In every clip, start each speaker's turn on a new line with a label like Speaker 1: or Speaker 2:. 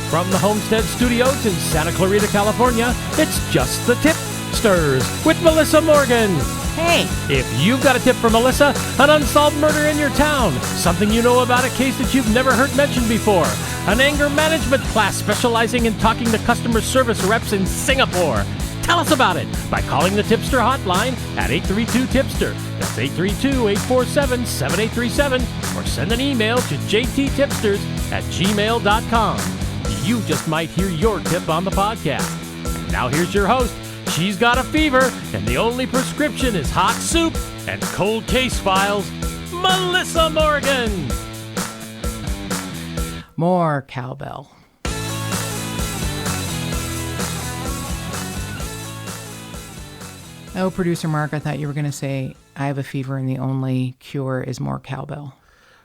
Speaker 1: From the Homestead Studios in Santa Clarita, California, it's Just the Tip-Sters with Melissa Morgan.
Speaker 2: Hey.
Speaker 1: If you've got a tip for Melissa, an unsolved murder in your town, something you know about a case that you've never heard mentioned before, an anger management class specializing in talking to customer service reps in Singapore, tell us about it by calling the Tipster hotline at 832-TIPSTER. That's 832-847-7837. Or send an email to jttipsters@gmail.com. You just might hear your tip on the podcast. And now here's your host. She's got a fever, and the only prescription is hot soup and cold case files, Melissa Morgan.
Speaker 2: More cowbell. Oh, producer Mark, I thought you were going to say, I have a fever and the only cure is more cowbell.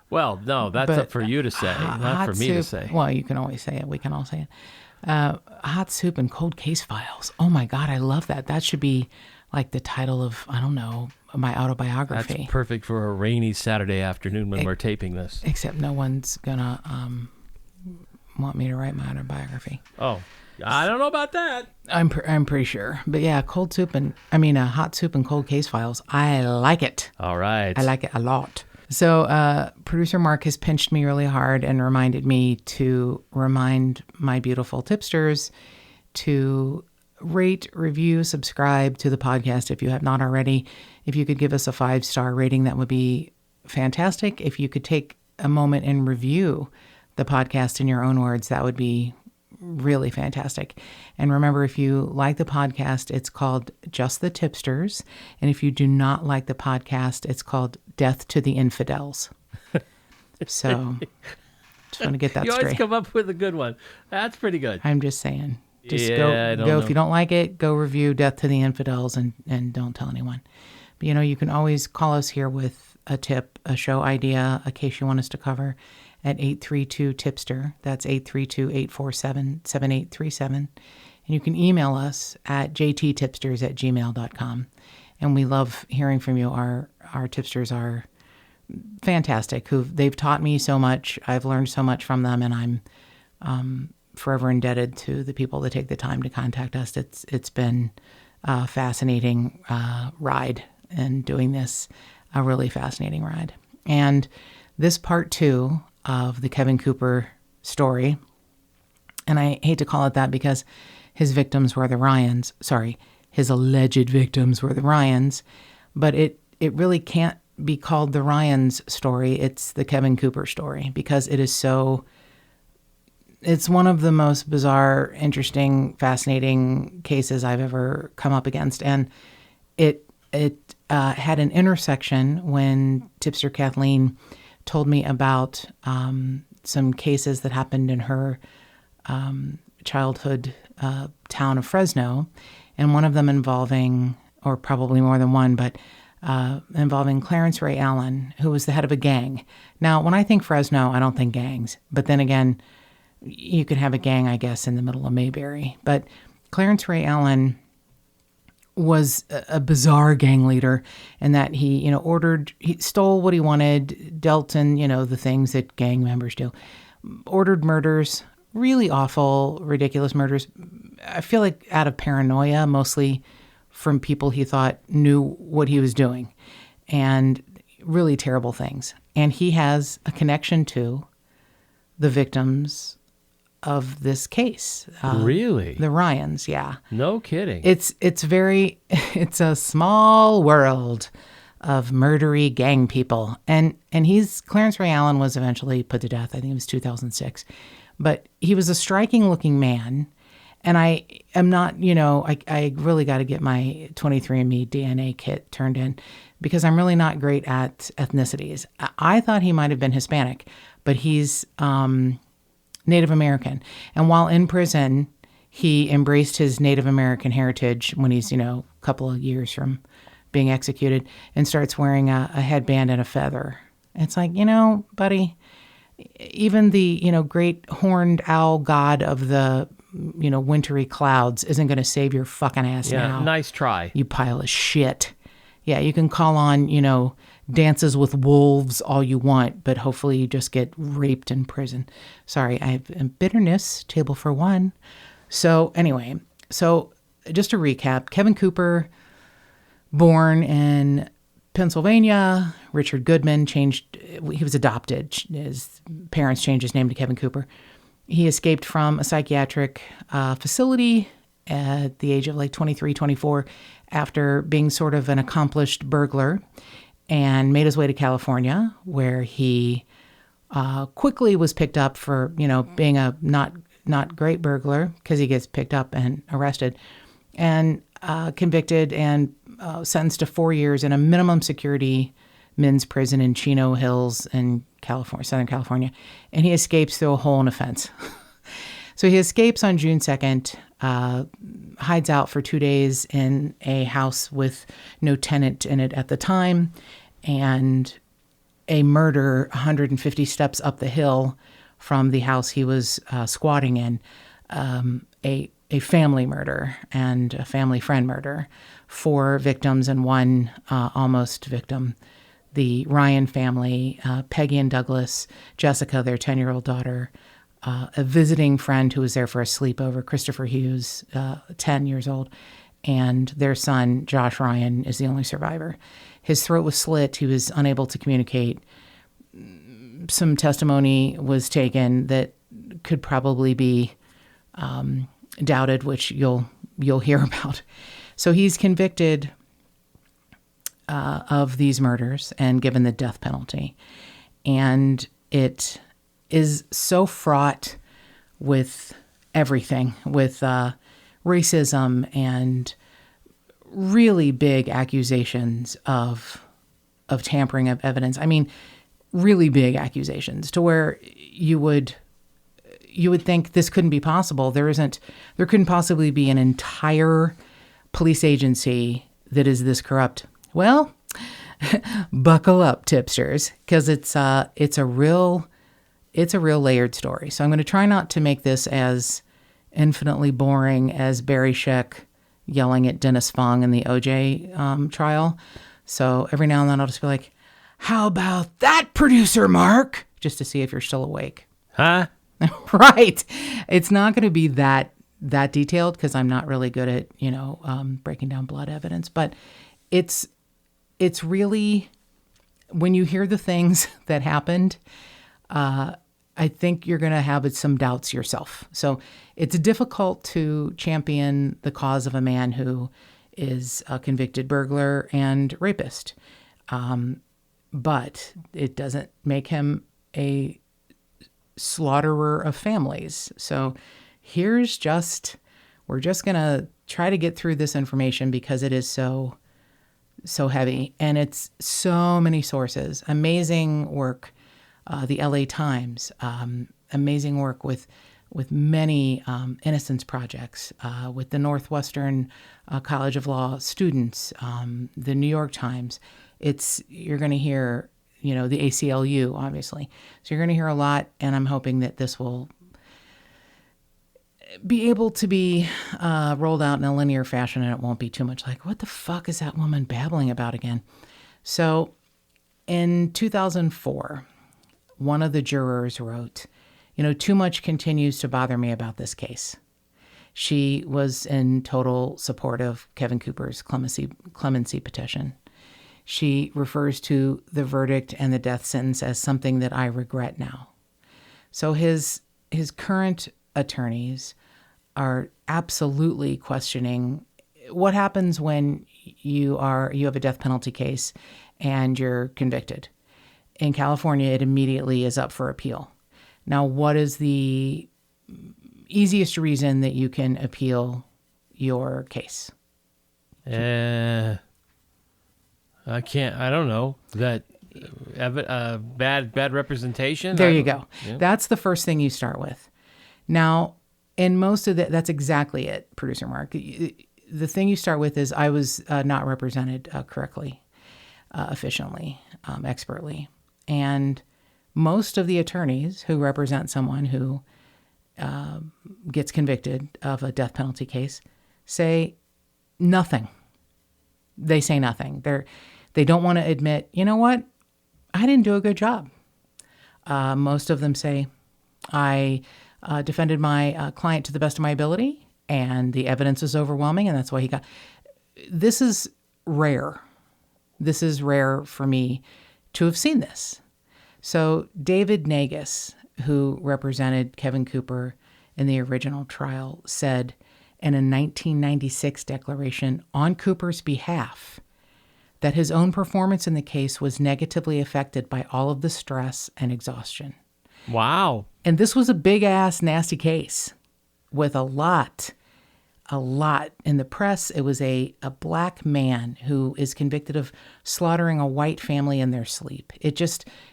Speaker 1: Well, no, that's up for you to say, not for me to say.
Speaker 2: Well, you can always say it. We can all say it. Hot soup and cold case files. Oh, my God, I love that. That should be like the title of, I don't know, my autobiography.
Speaker 1: That's perfect for a rainy Saturday afternoon when we're taping this.
Speaker 2: Except no one's going to want me to write my autobiography.
Speaker 1: Oh, I don't know about that.
Speaker 2: I'm pretty sure. But yeah, hot soup and cold case files. I like it.
Speaker 1: All right.
Speaker 2: I like it a lot. So producer Mark has pinched me really hard and reminded me to remind my beautiful tipsters to rate, review, subscribe to the podcast if you have not already. If you could give us a 5-star rating, that would be fantastic. If you could take a moment and review the podcast in your own words, that would be really fantastic. And remember, if you like the podcast, it's called Just the Tipsters. And if you do not like the podcast, it's called Death to the Infidels. So just want to get that straight.
Speaker 1: You always come up with a good one. That's pretty good.
Speaker 2: I'm just saying. Just
Speaker 1: I
Speaker 2: go
Speaker 1: know.
Speaker 2: if you don't like it, go review Death to the Infidels and don't tell anyone. But you can always call us here with a tip, a show idea, a case you want us to cover at 832-TIPSTER. That's 832-847-7837. And you can email us at jttipsters@gmail.com. And we love hearing from you. Our tipsters are fantastic. They've taught me so much. I've learned so much from them, and I'm forever indebted to the people that take the time to contact us. It's been a fascinating ride, and doing this, a really fascinating ride. And this part 2 of the Kevin Cooper story, and I hate to call it that because his victims were the Ryens. Sorry, his alleged victims were the Ryens, but it really can't be called the Ryens story. It's the Kevin Cooper story because it's one of the most bizarre, interesting, fascinating cases I've ever come up against. And it had an intersection when tipster Kathleen told me about some cases that happened in her childhood town of Fresno, and one of them involving, or probably more than one, but involving Clarence Ray Allen, who was the head of a gang. Now, when I think Fresno, I don't think gangs. But then again, you could have a gang, I guess, in the middle of Mayberry. But Clarence Ray Allen was a bizarre gang leader in that he stole what he wanted, dealt in, the things that gang members do, ordered murders, really awful, ridiculous murders. I feel like out of paranoia, mostly from people he thought knew what he was doing, and really terrible things. And he has a connection to the victims of this case.
Speaker 1: Really?
Speaker 2: The Ryens, yeah.
Speaker 1: No kidding.
Speaker 2: It's a small world of murdery gang people. And Clarence Ray Allen was eventually put to death. I think it was 2006. But he was a striking looking man. And I am not, I really got to get my 23andMe DNA kit turned in because I'm really not great at ethnicities. I thought he might have been Hispanic, but he's Native American. And while in prison, he embraced his Native American heritage when he's, a couple of years from being executed, and starts wearing a headband and a feather. It's like, buddy, even the, great horned owl god of the, wintry clouds isn't going to save your fucking ass now.
Speaker 1: Yeah, nice try.
Speaker 2: You pile of shit. Yeah, you can call on, Dances with Wolves all you want, but hopefully you just get raped in prison. Sorry, I have bitterness, table for one. So anyway, just to recap, Kevin Cooper, born in Pennsylvania, Richard Goodman he was adopted. His parents changed his name to Kevin Cooper. He escaped from a psychiatric facility at the age of 23, 24, after being sort of an accomplished burglar, and made his way to California, where he quickly was picked up for, being a not great burglar, because he gets picked up and arrested, and convicted and sentenced to 4 years in a minimum security men's prison in Chino Hills in California, Southern California. And he escapes through a hole in a fence. So he escapes on June 2nd, hides out for 2 days in a house with no tenant in it at the time, and a murder 150 steps up the hill from the house he was squatting in, a family murder and a family friend murder, 4 victims and 1 almost victim. The Ryen family, Peggy and Douglas, Jessica, their 10-year-old daughter, a visiting friend who was there for a sleepover, Christopher Hughes, 10 years old, and their son, Josh Ryen, is the only survivor. His throat was slit. He was unable to communicate. Some testimony was taken that could probably be doubted, which you'll hear about. So he's convicted of these murders and given the death penalty. And it is so fraught with everything, with racism and really big accusations of tampering of evidence. I mean, really big accusations, to where you would think this couldn't be possible. There couldn't possibly be an entire police agency that is this corrupt. Well, buckle up, Tip-Sters, because it's a real layered story. So I'm going to try not to make this as infinitely boring as Barry Scheck yelling at Dennis Fong in the OJ trial. So every now and then I'll just be like, "How about that, producer Mark?" Just to see if you're still awake.
Speaker 1: Huh?
Speaker 2: Right. It's not going to be that detailed, because I'm not really good at, breaking down blood evidence. But it's really, when you hear the things that happened, I think you're going to have some doubts yourself. So it's difficult to champion the cause of a man who is a convicted burglar and rapist. But it doesn't make him a slaughterer of families. So we're just going to try to get through this information, because it is so heavy, and it's so many sources. Amazing work, the LA Times, amazing work with many innocence projects, with the Northwestern College of Law students, the New York Times. You're going to hear, the ACLU, obviously. So you're going to hear a lot, and I'm hoping that this will be able to be rolled out in a linear fashion, and it won't be too much like, what the fuck is that woman babbling about again? So in 2004, one of the jurors wrote, "Too much continues to bother me about this case." She was in total support of Kevin Cooper's clemency petition. She refers to the verdict and the death sentence as something that I regret now. So his current attorneys are absolutely questioning what happens when you have a death penalty case and you're convicted. In California, it immediately is up for appeal. Now, what is the easiest reason that you can appeal your case?
Speaker 1: I don't know. That bad representation?
Speaker 2: There you go.
Speaker 1: Yeah.
Speaker 2: That's the first thing you start with. Now, in most of that's exactly it, producer Mark. The thing you start with is, I was not represented correctly, efficiently, expertly. And most of the attorneys who represent someone who gets convicted of a death penalty case say nothing. They say nothing. They don't want to admit, you know what? I didn't do a good job. Most of them say, I defended my client to the best of my ability, and the evidence is overwhelming, and that's why he got. This is rare. This is rare for me to have seen this. So David Nagus, who represented Kevin Cooper in the original trial, said in a 1996 declaration on Cooper's behalf that his own performance in the case was negatively affected by all of the stress and exhaustion.
Speaker 1: Wow. And
Speaker 2: this was a big-ass, nasty case with a lot in the press. It was a black man who is convicted of slaughtering a white family in their sleep. It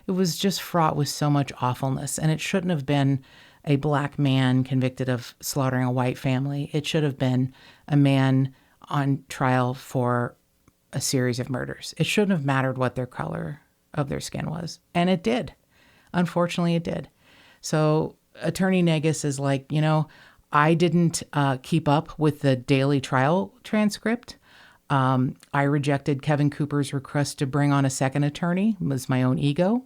Speaker 2: was just fraught with so much awfulness, and it shouldn't have been a black man convicted of slaughtering a white family. It should have been a man on trial for a series of murders. It shouldn't have mattered what their color of their skin was. And it did. Unfortunately, it did. So Attorney Nagus is like, I didn't keep up with the daily trial transcript. I rejected Kevin Cooper's request to bring on a second attorney. It was my own ego.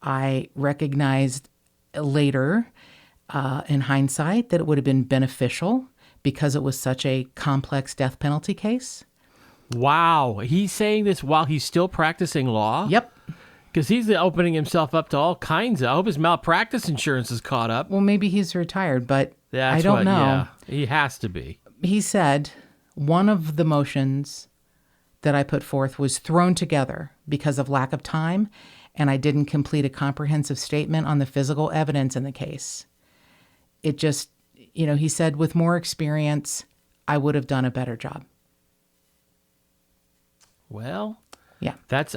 Speaker 2: I recognized later, in hindsight, that it would have been beneficial because it was such a complex death penalty case.
Speaker 1: Wow. He's saying this while he's still practicing law?
Speaker 2: Yep.
Speaker 1: Because he's opening himself up to all kinds of... I hope his malpractice insurance is caught up.
Speaker 2: Well, maybe he's retired, but I don't know.
Speaker 1: Yeah, he has to be.
Speaker 2: He said one of the motions that I put forth was thrown together because of lack of time, and I didn't complete a comprehensive statement on the physical evidence in the case. It just, he said with more experience, I would have done a better job.
Speaker 1: Well,
Speaker 2: yeah.
Speaker 1: That's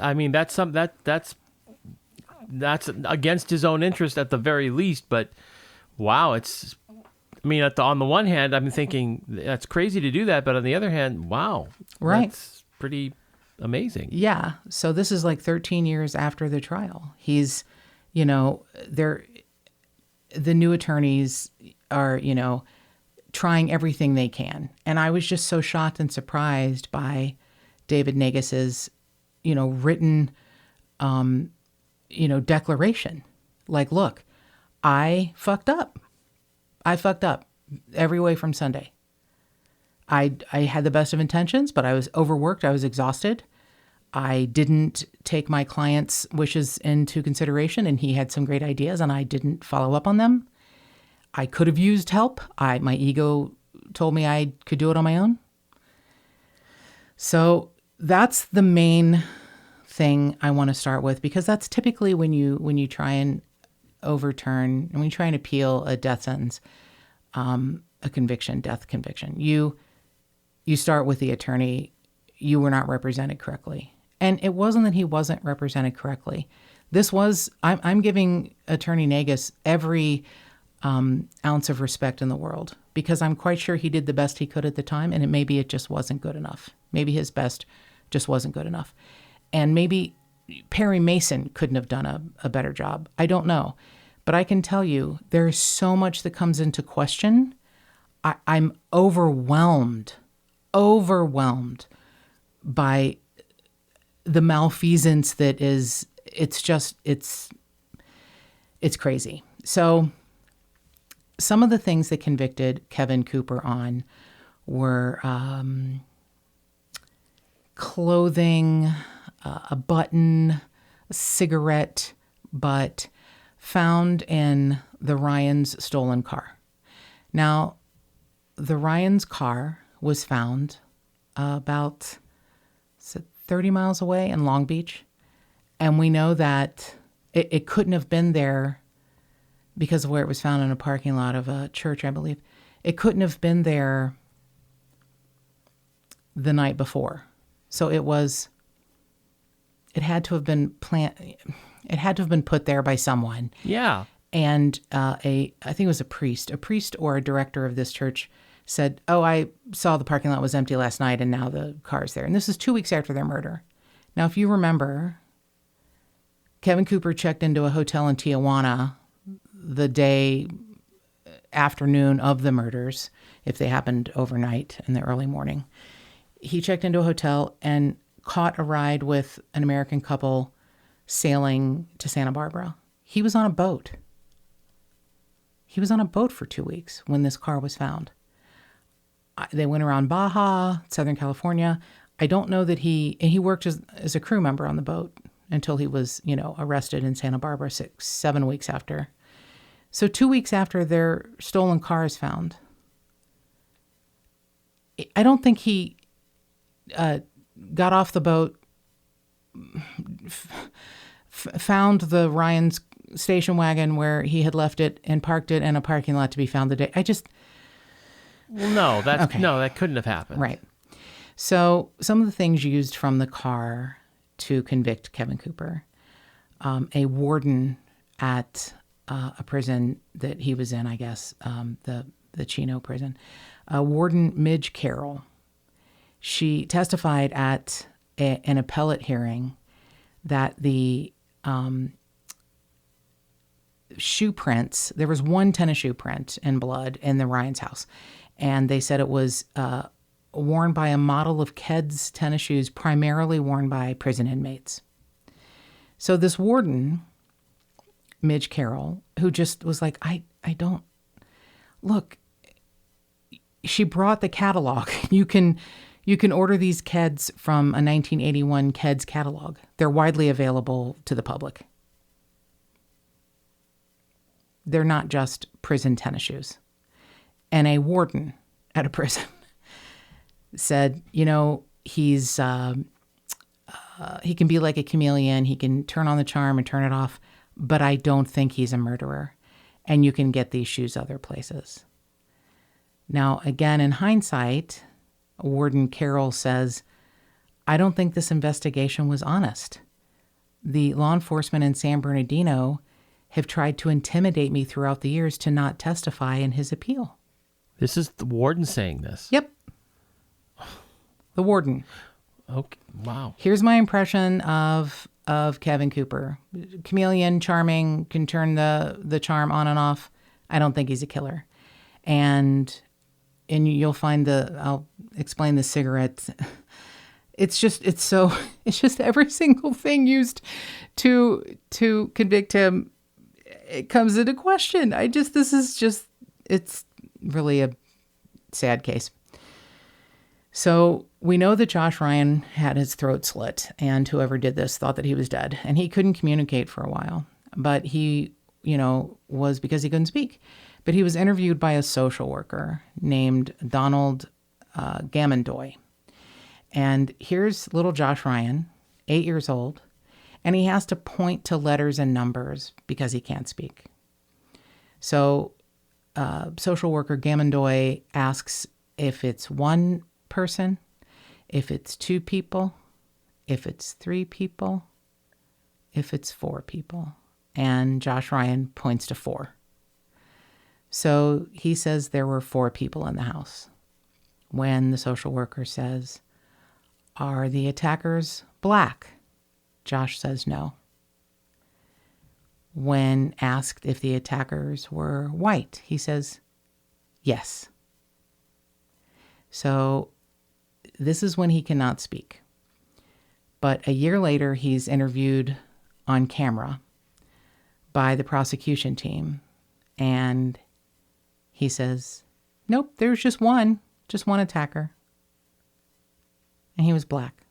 Speaker 1: against his own interest at the very least, but wow, on the one hand, I'm thinking that's crazy to do that, but on the other hand, wow.
Speaker 2: Right.
Speaker 1: That's pretty amazing.
Speaker 2: Yeah. So this is like 13 years after the trial. He's, the new attorneys are, trying everything they can. And I was just so shocked and surprised by David Nagus's, written, declaration. Like, look, I fucked up. Every way from Sunday. I had the best of intentions, but I was overworked. I was exhausted. I didn't take my client's wishes into consideration, and he had some great ideas, and I didn't follow up on them. I could have used help. My ego told me I could do it on my own. So that's the main thing I want to start with, because that's typically when you try and overturn, and when you try and appeal a death sentence, a conviction, death conviction, you start with the attorney. You were not represented correctly. And it wasn't that he wasn't represented correctly. I'm giving Attorney Nagus every ounce of respect in the world, because I'm quite sure he did the best he could at the time, and maybe it just wasn't good enough. Maybe his best just wasn't good enough. And maybe Perry Mason couldn't have done a better job. I don't know. But I can tell you, there's so much that comes into question. I'm overwhelmed by the malfeasance that is, it's crazy. So some of the things that convicted Kevin Cooper on were clothing, a button, a cigarette butt found in the Ryen's stolen car. Now, the Ryen's car was found about 30 miles away in Long Beach. And we know that it couldn't have been there because of where it was found in a parking lot of a church, I believe. It couldn't have been there the night before. So it had to have been put there by someone.
Speaker 1: Yeah.
Speaker 2: And I think it was a priest or a director of this church said, I saw the parking lot was empty last night and now the car's there. And this is 2 weeks after their murder. Now, if you remember, Kevin Cooper checked into a hotel in Tijuana the afternoon of the murders, if they happened overnight in the early morning. he checked into a hotel and caught a ride with an American couple sailing to Santa Barbara. He was on a boat. He was on a boat for 2 weeks when this car was found. They went around Baja, Southern California. I don't know that he worked as a crew member on the boat until he was, arrested in Santa Barbara 7 weeks after. So 2 weeks after their stolen car is found, I don't think he got off the boat, found the Ryen's station wagon where he had left it and parked it in a parking lot to be found the day.
Speaker 1: Well, no, that couldn't have happened.
Speaker 2: Right. So some of the things used from the car to convict Kevin Cooper, a warden at a prison that he was in, I guess, the Chino prison, Warden Midge Carroll. She testified at an appellate hearing that the shoe prints, there was one tennis shoe print in blood in the Ryen's house. And they said it was worn by a model of Keds tennis shoes primarily worn by prison inmates. So this warden, Midge Carroll, who just was like, I don't, look, she brought the catalog. You can order these Keds from a 1981 Keds catalog. They're widely available to the public. They're not just prison tennis shoes. And a warden at a prison said, he's he can be like a chameleon. He can turn on the charm and turn it off, but I don't think he's a murderer. And you can get these shoes other places. Now, again, in hindsight, Warden Carroll says, I don't think this investigation was honest. The law enforcement in San Bernardino have tried to intimidate me throughout the years to not testify in his appeal.
Speaker 1: This is the warden saying this?
Speaker 2: Yep. The warden.
Speaker 1: Okay. Wow.
Speaker 2: Here's my impression of Kevin Cooper. Chameleon, charming, can turn the charm on and off. I don't think he's a killer. And you'll find I'll explain the cigarette. It's just every single thing used to convict him. It comes into question. It's really a sad case. So we know that Josh Ryen had his throat slit, and whoever did this thought that he was dead, and he couldn't communicate for a while. But he, was because he couldn't speak. But he was interviewed by a social worker named Donald Gamondoy. And here's little Josh Ryen, 8 years old, and he has to point to letters and numbers because he can't speak. So social worker Gamondoy asks if it's one person, if it's two people, if it's three people, if it's four people. And Josh Ryen points to four. So he says there were four people in the house. When the social worker says, are the attackers black? Josh says no. When asked if the attackers were white, he says yes. So this is when he cannot speak. But a year later, he's interviewed on camera by the prosecution team. And he says, nope, there's just one attacker. And he was black.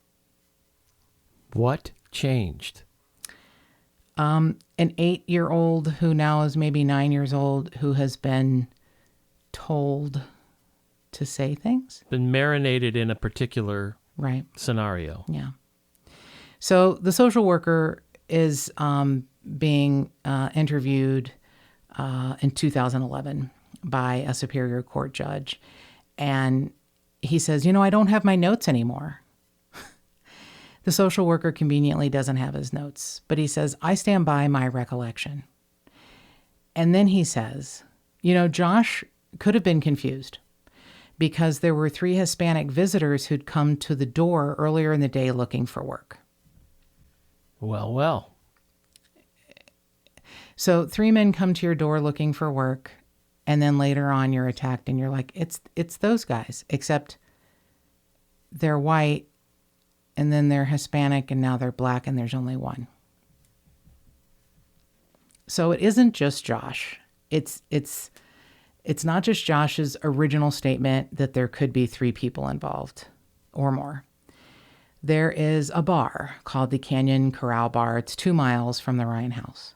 Speaker 1: What changed?
Speaker 2: An 8-year-old who now is maybe 9 years old, who has been told to say things.
Speaker 1: Been marinated in a particular scenario.
Speaker 2: Yeah. So the social worker is being interviewed in 2011 by a Superior Court judge. And he says, I don't have my notes anymore. The social worker conveniently doesn't have his notes, but he says, I stand by my recollection. And then he says, Josh could have been confused because there were 3 Hispanic visitors who'd come to the door earlier in the day looking for work.
Speaker 1: Well.
Speaker 2: So 3 men come to your door looking for work, and then later on you're attacked and you're like, it's those guys, except they're white, and then they're Hispanic, and now they're black, and there's only one. So it isn't just Josh. It's not just Josh's original statement that there could be 3 people involved or more. There is a bar called the Canyon Corral Bar. It's 2 miles from the Ryen house.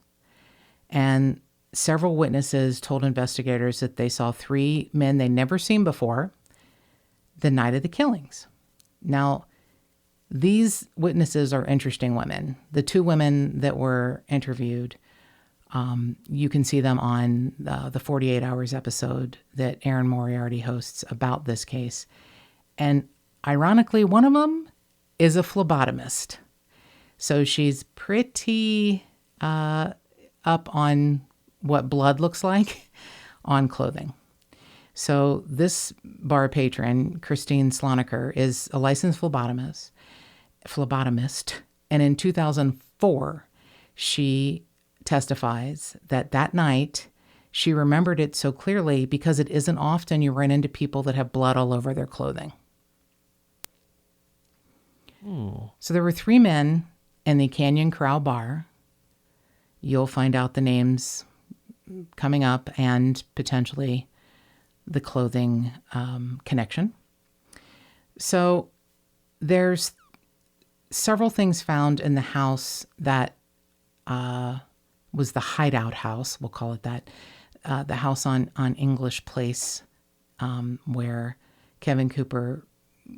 Speaker 2: And several witnesses told investigators that they saw 3 men they'd never seen before the night of the killings. Now, these witnesses are interesting women. The 2 women that were interviewed, you can see them on the 48 Hours episode that Aaron Moriarty hosts about this case. And ironically, one of them is a phlebotomist. So she's pretty up on what blood looks like on clothing. So this bar patron, Christine Sloniker, is a licensed phlebotomist. And in 2004, she testifies that night she remembered it so clearly because it isn't often you run into people that have blood all over their clothing. So there were 3 men in the Canyon Corral Bar. You'll find out the names coming up and potentially the clothing connection. So there's several things found in the house that was the hideout house, we'll call it that, the house on English Place where Kevin Cooper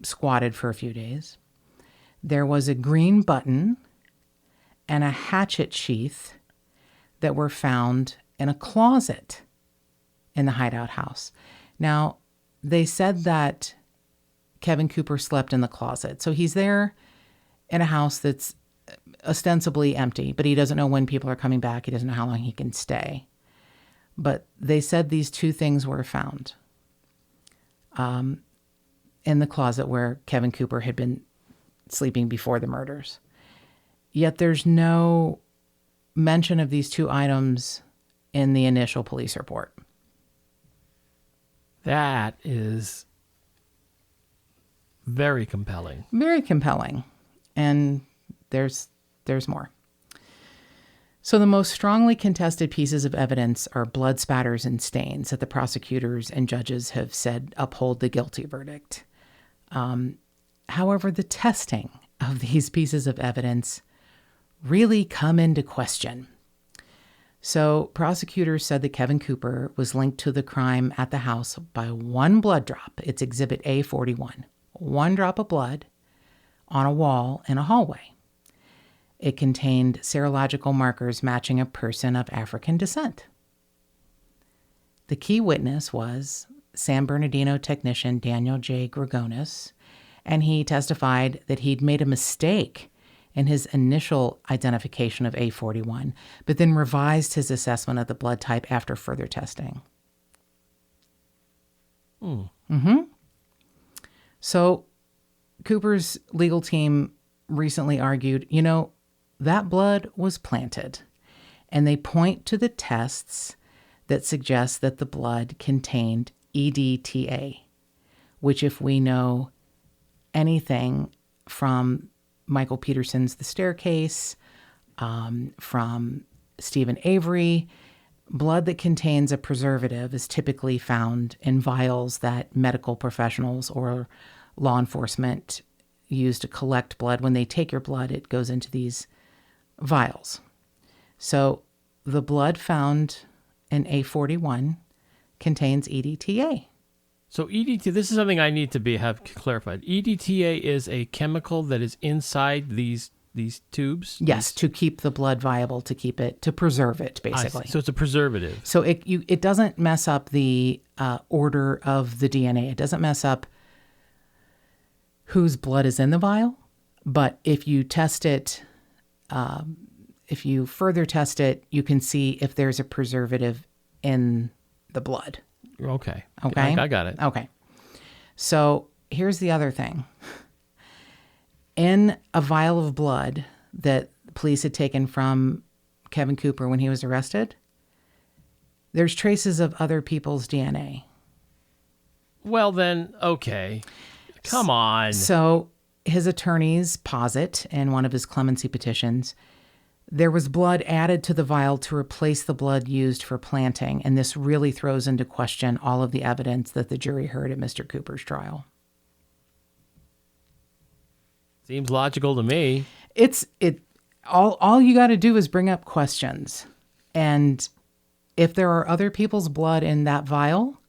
Speaker 2: squatted for a few days. There was a green button and a hatchet sheath that were found in a closet in the hideout house. Now, they said that Kevin Cooper slept in the closet. So he's there in a house that's ostensibly empty, but he doesn't know when people are coming back. He doesn't know how long he can stay. But they said these 2 things were found in the closet where Kevin Cooper had been sleeping before the murders. Yet there's no mention of these 2 items in the initial police report.
Speaker 1: That is very compelling.
Speaker 2: Very compelling. And there's more. So the most strongly contested pieces of evidence are blood spatters and stains that the prosecutors and judges have said uphold the guilty verdict. However, the testing of these pieces of evidence really come into question. So prosecutors said that Kevin Cooper was linked to the crime at the house by 1 blood drop. It's Exhibit A41. 1 drop of blood on a wall in a hallway. It contained serological markers matching a person of African descent. The key witness was San Bernardino technician Daniel J. Gregonis, and he testified that he'd made a mistake in his initial identification of A41, but then revised his assessment of the blood type after further testing. So Cooper's legal team recently argued, that blood was planted, and they point to the tests that suggest that the blood contained EDTA, which, if we know anything from Michael Peterson's The Staircase, from Stephen Avery, blood that contains a preservative is typically found in vials that medical professionals or law enforcement use to collect blood. When they take your blood, it goes into these vials. So the blood found in A41 contains EDTA.
Speaker 1: So EDTA, this is something I need to have clarified. EDTA is a chemical that is inside these tubes?
Speaker 2: Yes, to keep the blood viable, to preserve it, basically.
Speaker 1: So it's a preservative.
Speaker 2: So it doesn't mess up the order of the DNA. It doesn't mess up whose blood is in the vial. But if you test it, if you further test it, you can see if there's a preservative in the blood.
Speaker 1: Okay.
Speaker 2: I
Speaker 1: got it.
Speaker 2: Okay. So here's the other thing. In a vial of blood that police had taken from Kevin Cooper when he was arrested, there's traces of other people's DNA.
Speaker 1: Well, then, okay. Come on.
Speaker 2: So his attorneys posit in one of his clemency petitions, there was blood added to the vial to replace the blood used for planting, and this really throws into question all of the evidence that the jury heard at Mr. Cooper's trial.
Speaker 1: Seems logical to me.
Speaker 2: All you got to do is bring up questions, and if there are other people's blood in that vial,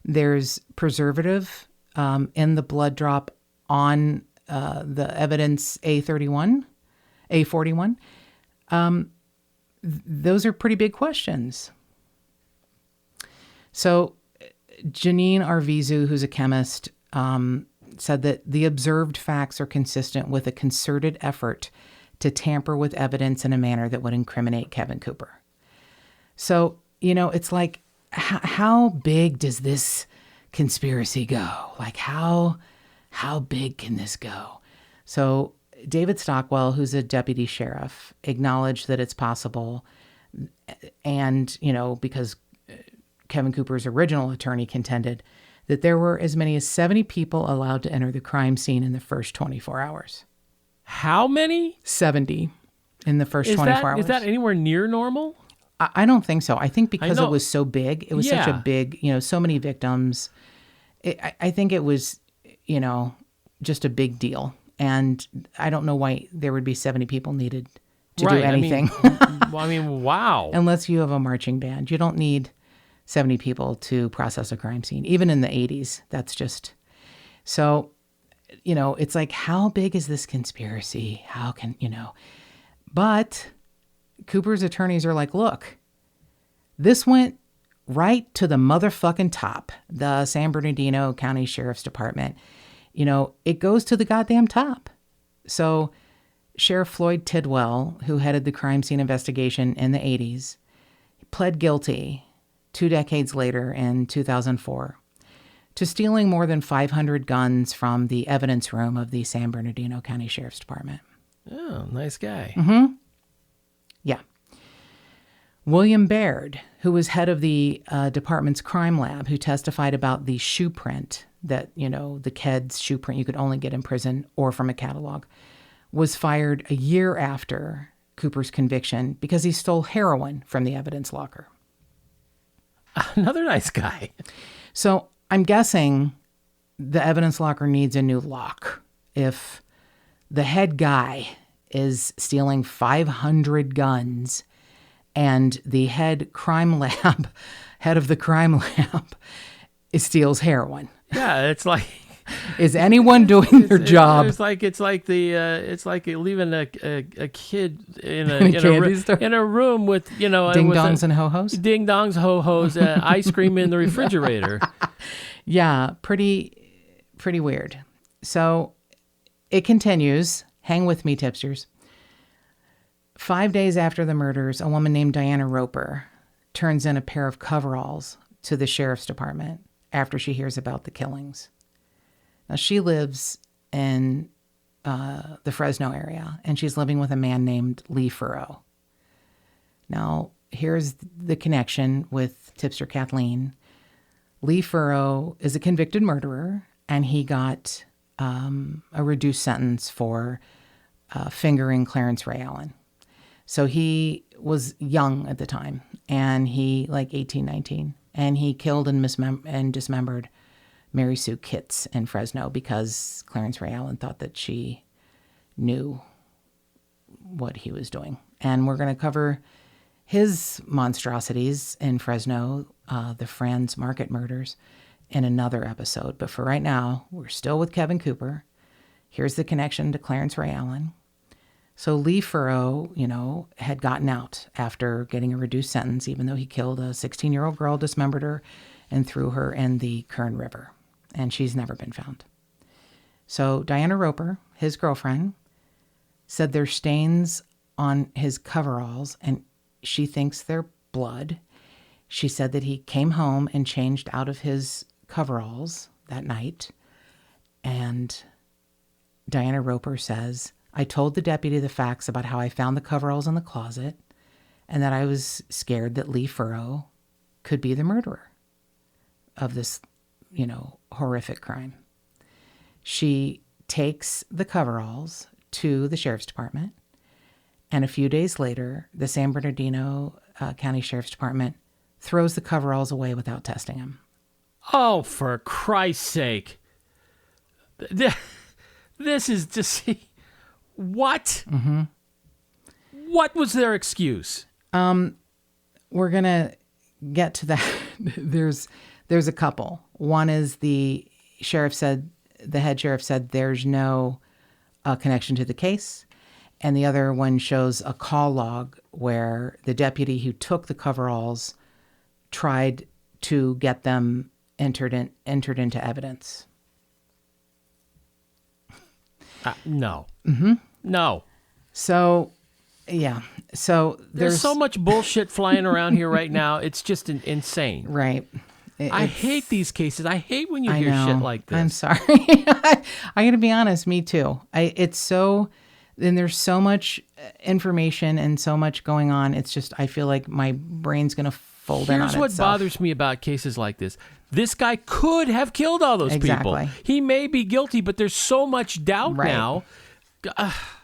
Speaker 2: there's preservative in the blood drop on the evidence A41, A41. Those are pretty big questions. So Janine Arvizu, who's a chemist, said that the observed facts are consistent with a concerted effort to tamper with evidence in a manner that would incriminate Kevin Cooper. So, it's like, how big does this conspiracy go? Like, how big can this go? So David Stockwell, who's a deputy sheriff, acknowledged that it's possible. And, because Kevin Cooper's original attorney contended that there were as many as 70 people allowed to enter the crime scene in the first 24 hours.
Speaker 1: How many?
Speaker 2: 70 in the first 24 hours.
Speaker 1: Is that anywhere near normal?
Speaker 2: I don't think so. I think because it was so big, it was such a
Speaker 1: Yeah.
Speaker 2: big, so many victims. I think it was, just a big deal. And I don't know why there would be 70 people needed to do anything.
Speaker 1: Wow.
Speaker 2: Unless you have a marching band. You don't need 70 people to process a crime scene. Even in the 80s, that's just... So, it's like, how big is this conspiracy? How can, But Cooper's attorneys are like, look, this went right to the motherfucking top. The San Bernardino County Sheriff's Department. It goes to the goddamn top. So Sheriff Floyd Tidwell, who headed the crime scene investigation in the 80s, pled guilty 2 decades later in 2004 to stealing more than 500 guns from the evidence room of the San Bernardino County Sheriff's Department.
Speaker 1: Oh, nice guy.
Speaker 2: Mm-hmm. Yeah. William Baird, who was head of the department's crime lab, who testified about the shoe print that, the Ked's shoe print you could only get in prison or from a catalog, was fired a year after Cooper's conviction because he stole heroin from the evidence locker.
Speaker 1: Another nice guy.
Speaker 2: So I'm guessing the evidence locker needs a new lock. If the head guy is stealing 500 guns and the head of the crime lab steals heroin.
Speaker 1: Yeah, it's like...
Speaker 2: Is anyone doing their job?
Speaker 1: It's like leaving a kid in a room with
Speaker 2: ding dongs and ho hos.
Speaker 1: Ding dongs, ho hos, ice cream in the refrigerator.
Speaker 2: Yeah, pretty weird. So it continues. Hang with me, tipsters. 5 days after the murders, a woman named Diana Roper turns in a pair of coveralls to the sheriff's department after she hears about the killings. Now, she lives in the Fresno area, and she's living with a man named Lee Furrow. Now, here's the connection with tipster Kathleen. Lee Furrow is a convicted murderer, and he got a reduced sentence for fingering Clarence Ray Allen. So he was young at the time, and he, 18, 19, and he killed and dismembered Mary Sue Kitts in Fresno because Clarence Ray Allen thought that she knew what he was doing. And we're going to cover his monstrosities in Fresno, the Franz Market murders, in another episode. But for right now, we're still with Kevin Cooper. Here's the connection to Clarence Ray Allen. So Lee Furrow, had gotten out after getting a reduced sentence, even though he killed a 16-year-old girl, dismembered her, and threw her in the Kern River. And she's never been found. So Diana Roper, his girlfriend, said there's stains on his coveralls, and she thinks they're blood. She said that he came home and changed out of his coveralls that night. And Diana Roper says, I told the deputy the facts about how I found the coveralls in the closet and that I was scared that Lee Furrow could be the murderer of this, horrific crime. She takes the coveralls to the sheriff's department, and a few days later, the San Bernardino County Sheriff's Department throws the coveralls away without testing them.
Speaker 1: Oh, for Christ's sake. This is just... What? Mm-hmm. What was their excuse?
Speaker 2: We're going to get to that. There's a couple. One is the head sheriff said there's no connection to the case. And the other one shows a call log where the deputy who took the coveralls tried to get them entered into evidence.
Speaker 1: No.
Speaker 2: Mm-hmm.
Speaker 1: No.
Speaker 2: So, yeah. So
Speaker 1: there's so much bullshit flying around here right now. It's just insane.
Speaker 2: Right.
Speaker 1: I hate these cases. I hate when you hear shit like this.
Speaker 2: I'm sorry. I got to be honest. Me too. It's so... And there's so much information and so much going on. It's just, I feel like my brain's going to fold in on itself.
Speaker 1: Here's what bothers me about cases like this. This guy could have killed all those people. He may be guilty, but there's so much doubt now.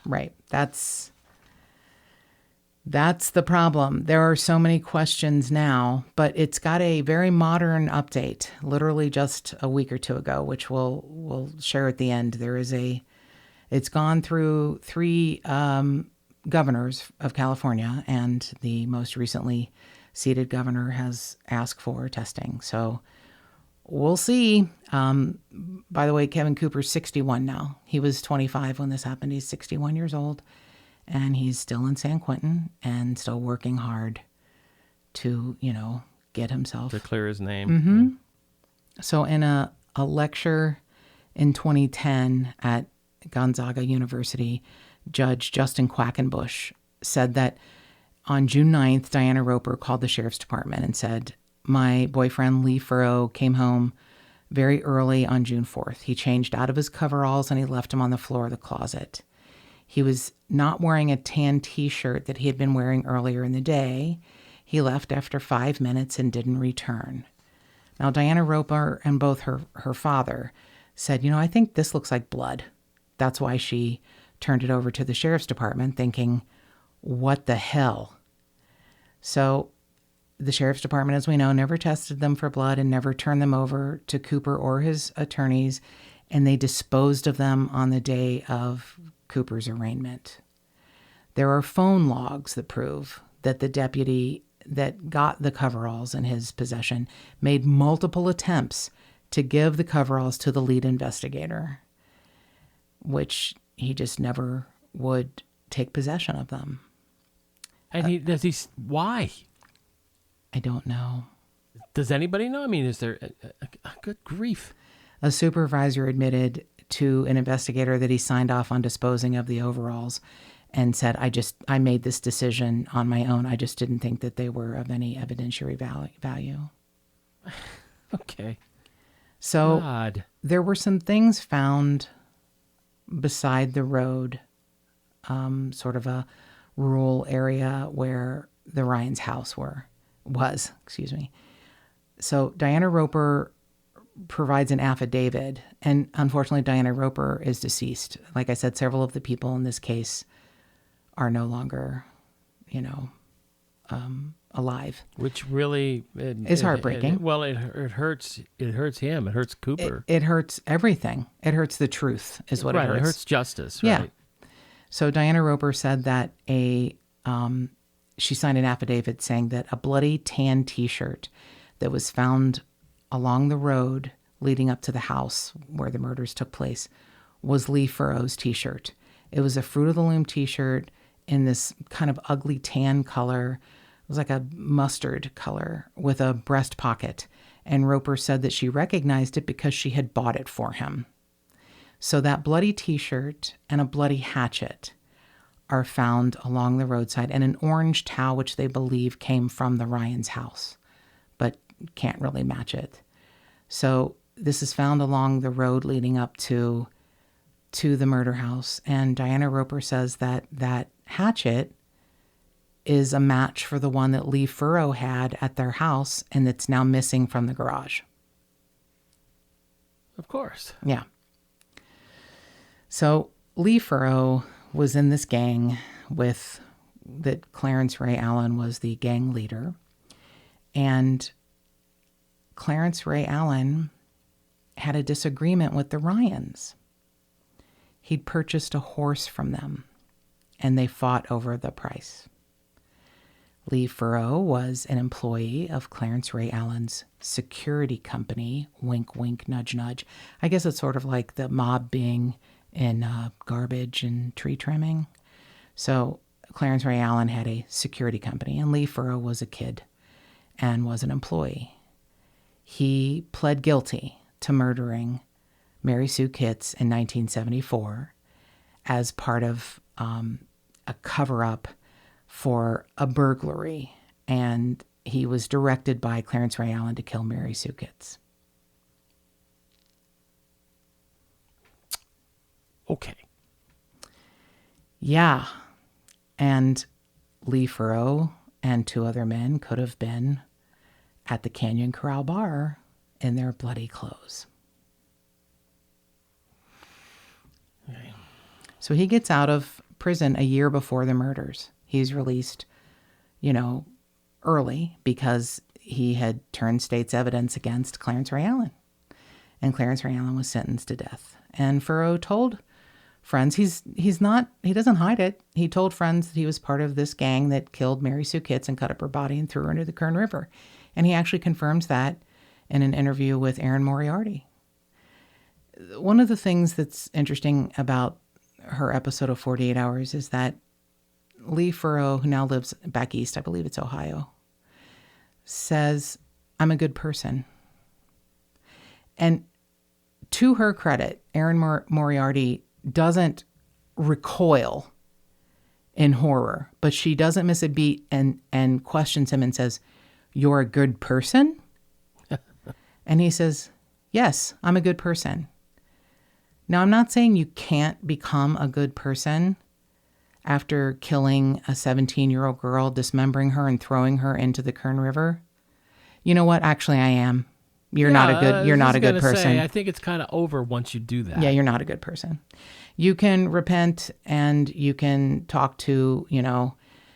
Speaker 2: Right. That's the problem. There are so many questions now, but it's got a very modern update, literally just a week or two ago, which we'll share at the end. It's gone through 3 governors of California, and the most recently seated governor has asked for testing. So we'll see. By the way, Kevin Cooper's 61 now. He was 25 when this happened. He's 61 years old, and he's still in San Quentin and still working hard to, get himself.
Speaker 1: To clear his name.
Speaker 2: Mm-hmm. So in a lecture in 2010 at Gonzaga University, Judge Justin Quackenbush said that on June 9th, Diana Roper called the sheriff's department and said, my boyfriend Lee Furrow came home very early on June 4th. He changed out of his coveralls and he left them on the floor of the closet. He was not wearing a tan t-shirt that he had been wearing earlier in the day. He left after 5 minutes and didn't return. Now, Diana Roper and both her father said, I think this looks like blood. That's why she turned it over to the sheriff's department thinking, what the hell? So the sheriff's department, as we know, never tested them for blood and never turned them over to Cooper or his attorneys, and they disposed of them on the day of Cooper's arraignment. There are phone logs that prove that the deputy that got the coveralls in his possession made multiple attempts to give the coveralls to the lead investigator, which he just never would take possession of them.
Speaker 1: And why?
Speaker 2: I don't know.
Speaker 1: Does anybody know? I mean, is there good grief?
Speaker 2: A supervisor admitted to an investigator that he signed off on disposing of the overalls and said, I made this decision on my own. I just didn't think that they were of any evidentiary value.
Speaker 1: Okay.
Speaker 2: So
Speaker 1: God.
Speaker 2: There were some things found beside the road, sort of a rural area where the Ryen's house was. So Diana Roper provides an affidavit, and unfortunately Diana Roper is deceased. Like I said, several of the people in this case are no longer, alive.
Speaker 1: Which really
Speaker 2: is heartbreaking.
Speaker 1: It hurts. It hurts him. It hurts Cooper.
Speaker 2: It hurts everything. It hurts the truth, is what it hurts.
Speaker 1: Right. It hurts justice.
Speaker 2: Yeah.
Speaker 1: Right.
Speaker 2: So Diana Roper said that she signed an affidavit saying that a bloody tan T-shirt that was found along the road leading up to the house where the murders took place was Lee Furrow's T-shirt. It was a Fruit of the Loom T-shirt in this kind of ugly tan color. It was like a mustard color with a breast pocket. And Roper said that she recognized it because she had bought it for him. So that bloody T-shirt and a bloody hatchet are found along the roadside, and an orange towel, which they believe came from the Ryen's house, but can't really match it. So this is found along the road leading up to the murder house. And Diana Roper says that that hatchet is a match for the one that Lee Furrow had at their house and that's now missing from the garage.
Speaker 1: Of course.
Speaker 2: Yeah. So Lee Furrow was in this gang that Clarence Ray Allen was the gang leader. And Clarence Ray Allen had a disagreement with the Ryans. He'd purchased a horse from them, and they fought over the price. Lee Furrow was an employee of Clarence Ray Allen's security company, wink, wink, nudge, nudge. I guess it's sort of like the mob being in garbage and tree trimming. So Clarence Ray Allen had a security company, and Lee Furrow was a kid and was an employee. He pled guilty to murdering Mary Sue Kitts in 1974 as part of a cover-up for a burglary, and he was directed by Clarence Ray Allen to kill Mary Sue Kitts.
Speaker 1: Okay.
Speaker 2: Yeah. And Lee Furrow and two other men could have been at the Canyon Corral bar in their bloody clothes.
Speaker 1: Okay.
Speaker 2: So he gets out of prison a year before the murders. He's released, early because he had turned state's evidence against Clarence Ray Allen. And Clarence Ray Allen was sentenced to death. And Furrow told friends, he doesn't hide it. He told friends that he was part of this gang that killed Mary Sue Kitts and cut up her body and threw her into the Kern River. And he actually confirms that in an interview with Erin Moriarty. One of the things that's interesting about her episode of 48 Hours is that Lee Furrow, who now lives back east, I believe it's Ohio, says, "I'm a good person." And to her credit, Erin Moriarty doesn't recoil in horror, but she doesn't miss a beat and questions him and says, "You're a good person?" And he says, "Yes, I'm a good person." Now, I'm not saying you can't become a good person after killing a 17-year-old girl, dismembering her and throwing her into the Kern River. You know what? Actually, I am. You're not a good person.
Speaker 1: Say, I think it's kind of over once you do that.
Speaker 2: Yeah, you're not a good person. You can repent and you can talk to,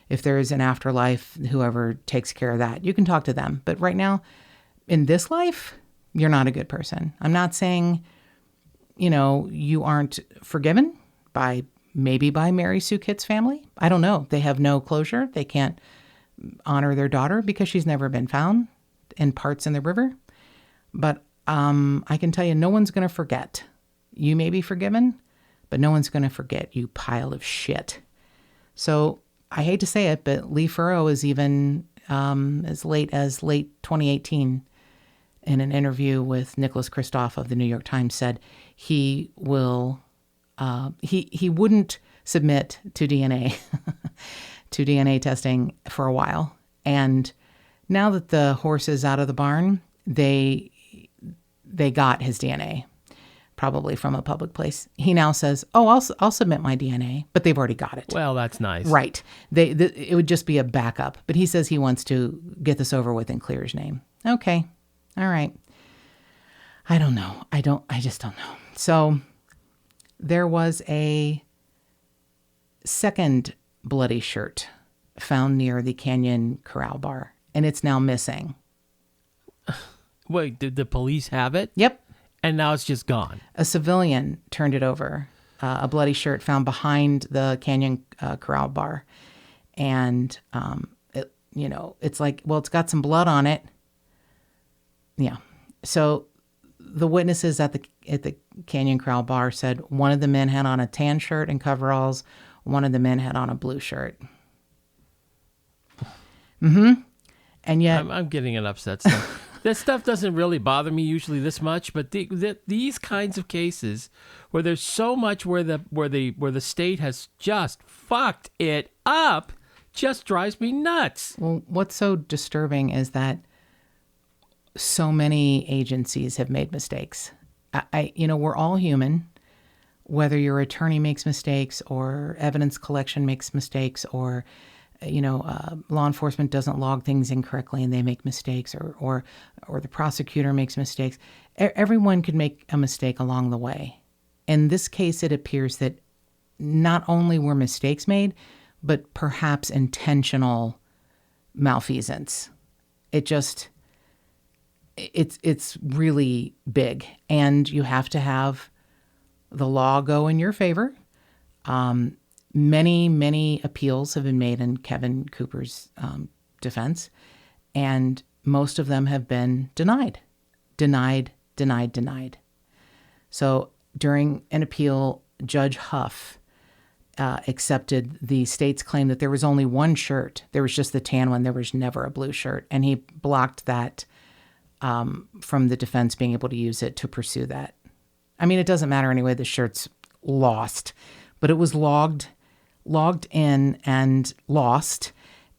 Speaker 2: if there is an afterlife, whoever takes care of that, you can talk to them. But right now, in this life, you're not a good person. I'm not saying, you aren't forgiven by Mary Sue Kitts' family. I don't know. They have no closure. They can't honor their daughter because she's never been found in parts in the river. But I can tell you, no one's going to forget. You may be forgiven, but no one's going to forget, you pile of shit. So I hate to say it, but Lee Furrow is even as late 2018 in an interview with Nicholas Kristof of the New York Times said he will he wouldn't submit to DNA to DNA testing for a while. And now that the horse is out of the barn, they got his DNA, probably from a public place. He now says, "Oh, I'll submit my DNA," but they've already got it.
Speaker 1: Well, that's nice.
Speaker 2: Right. It would just be a backup. But he says he wants to get this over with and clear his name. Okay. All right. I don't know. I just don't know. So there was a second bloody shirt found near the Canyon Corral bar, and it's now missing.
Speaker 1: Wait, did the police have it?
Speaker 2: Yep.
Speaker 1: And now it's just gone.
Speaker 2: A civilian turned it over, a bloody shirt found behind the Canyon Corral bar. And, it's like, well, it's got some blood on it. Yeah. So the witnesses at the Canyon Corral bar said one of the men had on a tan shirt and coveralls. One of the men had on a blue shirt. Mm-hmm. And yet...
Speaker 1: I'm getting an upset stuff. That stuff doesn't really bother me usually this much, but these kinds of cases where there's so much where the state has just fucked it up just drives me nuts.
Speaker 2: Well, what's so disturbing is that so many agencies have made mistakes. We're all human. Whether your attorney makes mistakes or evidence collection makes mistakes or law enforcement doesn't log things incorrectly and they make mistakes or the prosecutor makes mistakes. Everyone could make a mistake along the way. In this case, it appears that not only were mistakes made, but perhaps intentional malfeasance. It's really big, and you have to have the law go in your favor. Many appeals have been made in Kevin Cooper's defense, and most of them have been denied. So during an appeal, Judge Huff accepted the state's claim that there was only one shirt. There was just the tan one. There was never a blue shirt. And he blocked that from the defense being able to use it to pursue that. I mean, it doesn't matter anyway. The shirt's lost. But it was logged in and lost.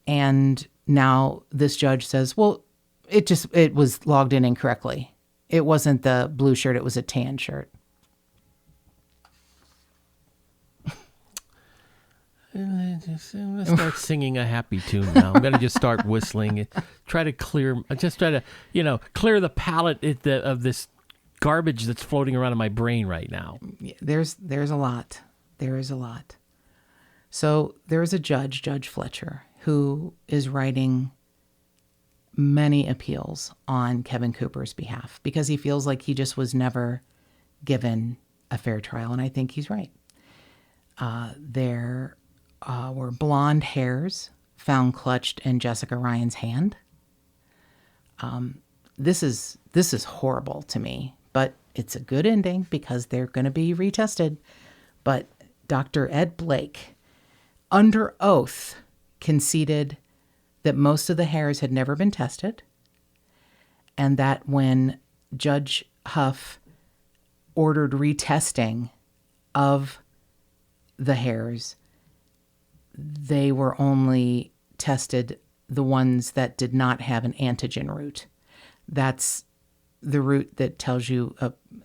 Speaker 2: And now this judge says, well, it was logged in incorrectly. It wasn't the blue shirt. It was a tan shirt.
Speaker 1: I'm going to start singing a happy tune now. I'm going to just start whistling. Try to clear the palette of this garbage that's floating around in my brain right now.
Speaker 2: There's a lot. There is a lot. So there is a judge, Judge Fletcher, who is writing many appeals on Kevin Cooper's behalf because he feels like he just was never given a fair trial, and I think he's right. There were blonde hairs found clutched in Jessica Ryan's hand. This is horrible to me, but it's a good ending because they're going to be retested. But Dr. Ed Blake, under oath, conceded that most of the hairs had never been tested, and that when Judge Huff ordered retesting of the hairs, they were only tested the ones that did not have an antigen root. That's the root that tells you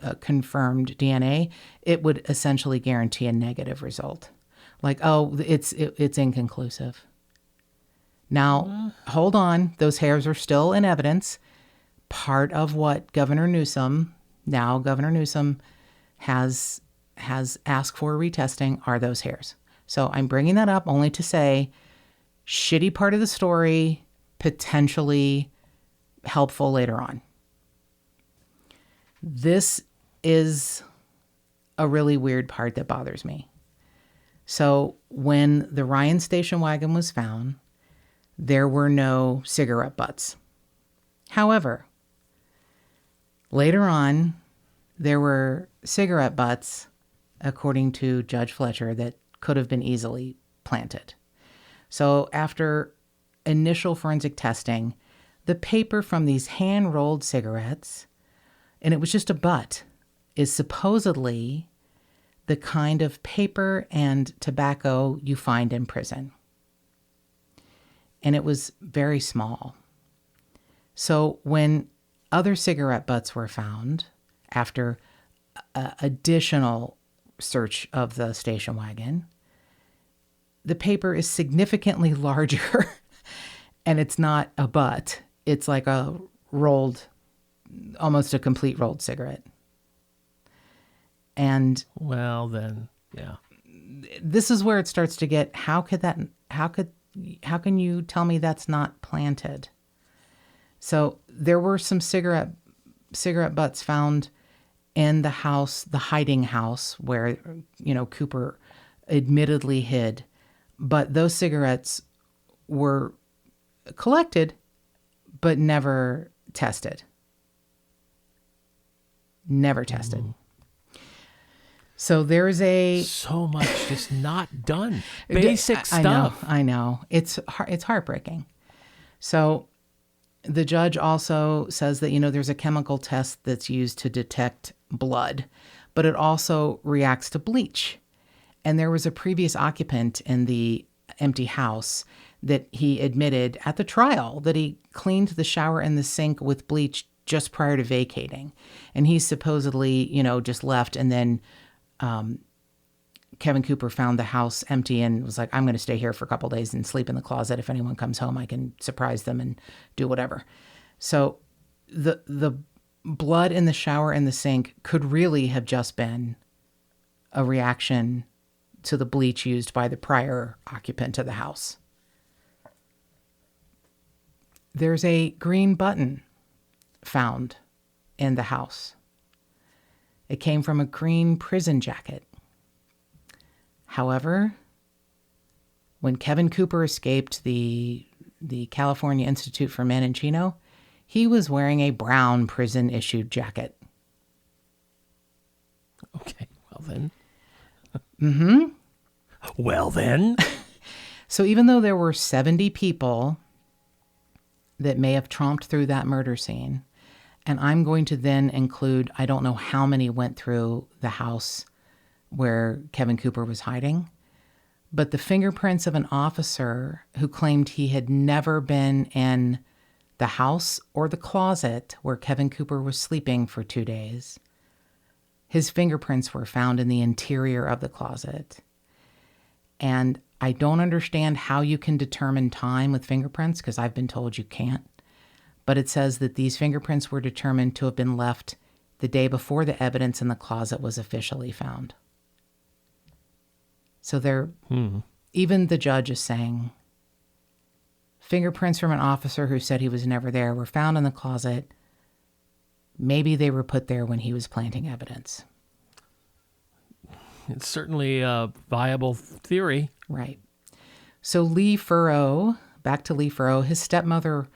Speaker 2: a confirmed DNA. It would essentially guarantee a negative result. Like, oh, it's inconclusive. Now, hold on. Those hairs are still in evidence. Part of what Governor Newsom has asked for retesting are those hairs. So I'm bringing that up only to say, shitty part of the story, potentially helpful later on. This is a really weird part that bothers me. So when the Ryen station wagon was found, there were no cigarette butts. However, later on, there were cigarette butts, according to Judge Fletcher, that could have been easily planted. So after initial forensic testing, the paper from these hand-rolled cigarettes, and it was just a butt, is supposedly the kind of paper and tobacco you find in prison. And it was very small. So when other cigarette butts were found after additional search of the station wagon, the paper is significantly larger, and it's not a butt. It's like a rolled, almost a complete rolled cigarette. And
Speaker 1: well, then, yeah.
Speaker 2: This is where it starts to get, how can you tell me that's not planted? So there were some cigarette butts found in the house, the hiding house where, Cooper admittedly hid. But those cigarettes were collected, but never tested. Never tested. So there is
Speaker 1: so much just not done. Basic stuff.
Speaker 2: I know. It's heartbreaking. So the judge also says that, there's a chemical test that's used to detect blood, but it also reacts to bleach. And there was a previous occupant in the empty house that he admitted at the trial that he cleaned the shower and the sink with bleach just prior to vacating. And he supposedly, just left, and then Kevin Cooper found the house empty and was like, I'm going to stay here for a couple of days and sleep in the closet. If anyone comes home, I can surprise them and do whatever. So the blood in the shower and the sink could really have just been a reaction to the bleach used by the prior occupant of the house. There's a green button found in the house. It came from a green prison jacket. However, when Kevin Cooper escaped the California Institute for Men in Chino, he was wearing a brown prison-issued jacket.
Speaker 1: Okay, well then. Well then.
Speaker 2: So even though there were 70 people that may have tromped through that murder scene, and I'm going to then include, I don't know how many went through the house where Kevin Cooper was hiding, but the fingerprints of an officer who claimed he had never been in the house or the closet where Kevin Cooper was sleeping for 2 days, his fingerprints were found in the interior of the closet. And I don't understand how you can determine time with fingerprints, because I've been told you can't. But it says that these fingerprints were determined to have been left the day before the evidence in the closet was officially found. So even the judge is saying fingerprints from an officer who said he was never there were found in the closet. Maybe they were put there when he was planting evidence.
Speaker 1: It's certainly a viable theory.
Speaker 2: Right. So back to Lee Furrow, his stepmother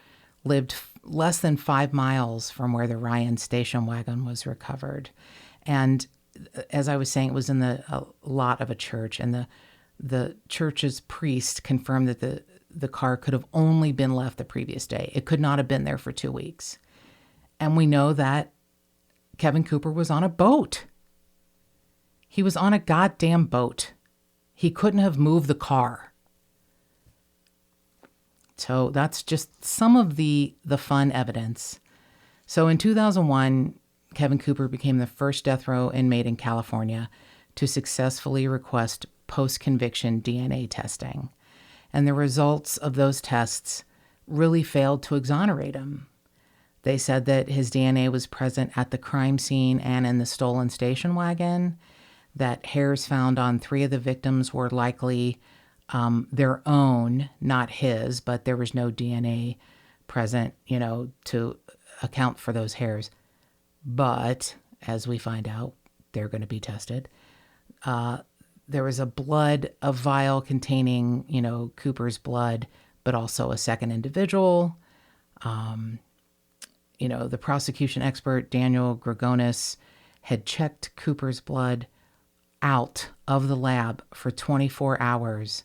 Speaker 2: lived less than 5 miles from where the Ryen station wagon was recovered. And as I was saying, it was in a lot of a church, and the church's priest confirmed that the car could have only been left the previous day. It could not have been there for 2 weeks. And we know that Kevin Cooper was on a boat. He was on a goddamn boat. He couldn't have moved the car. So that's just some of the fun evidence. So in 2001, Kevin Cooper became the first death row inmate in California to successfully request post-conviction DNA testing. And the results of those tests really failed to exonerate him. They said that his DNA was present at the crime scene and in the stolen station wagon, that hairs found on 3 of the victims were likely their own, not his, but there was no DNA present, to account for those hairs. But, as we find out, they're going to be tested. There was a vial containing, Cooper's blood, but also a second individual. The prosecution expert, Daniel Gregonis, had checked Cooper's blood out of the lab for 24 hours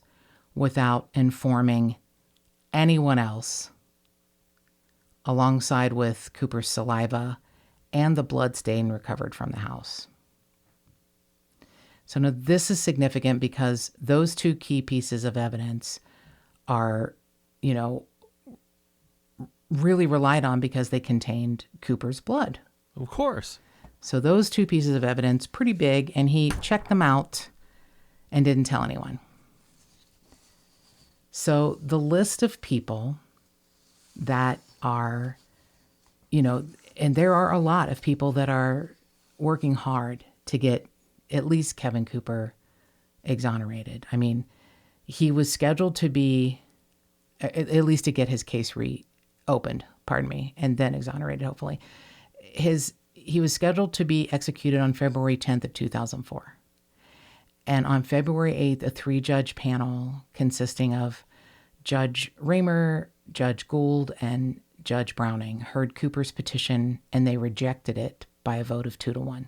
Speaker 2: without informing anyone else, alongside with Cooper's saliva and the blood stain recovered from the house. So now this is significant because those 2 key pieces of evidence are, really relied on because they contained Cooper's blood.
Speaker 1: Of course.
Speaker 2: So those 2 pieces of evidence, pretty big, and he checked them out and didn't tell anyone. So the list of people that are, and there are a lot of people that are working hard to get at least Kevin Cooper exonerated. I mean, he was scheduled to be, at least to get his case reopened, and then exonerated, hopefully. He was scheduled to be executed on February 10th of 2004. And on February 8th, a 3-judge panel consisting of Judge Raymer, Judge Gould, and Judge Browning heard Cooper's petition, and they rejected it by a vote of 2-1.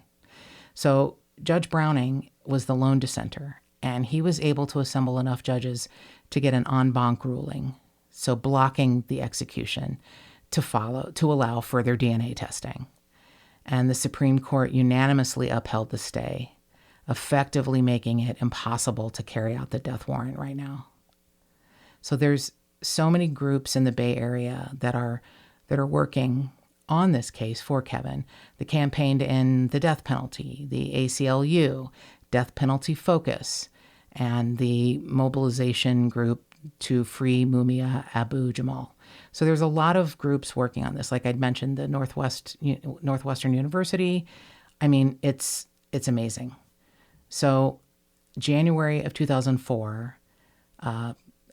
Speaker 2: So Judge Browning was the lone dissenter, and he was able to assemble enough judges to get an en banc ruling, so blocking the execution, to allow further DNA testing. And the Supreme Court unanimously upheld the stay, effectively making it impossible to carry out the death warrant right now. So there's so many groups in the Bay Area that are working on this case for Kevin. The Campaign to End the Death Penalty, the ACLU, Death Penalty Focus, and the mobilization group to free Mumia Abu-Jamal. So there's a lot of groups working on this. Like I'd mentioned, the Northwestern University. I mean, it's amazing. So January of 2004,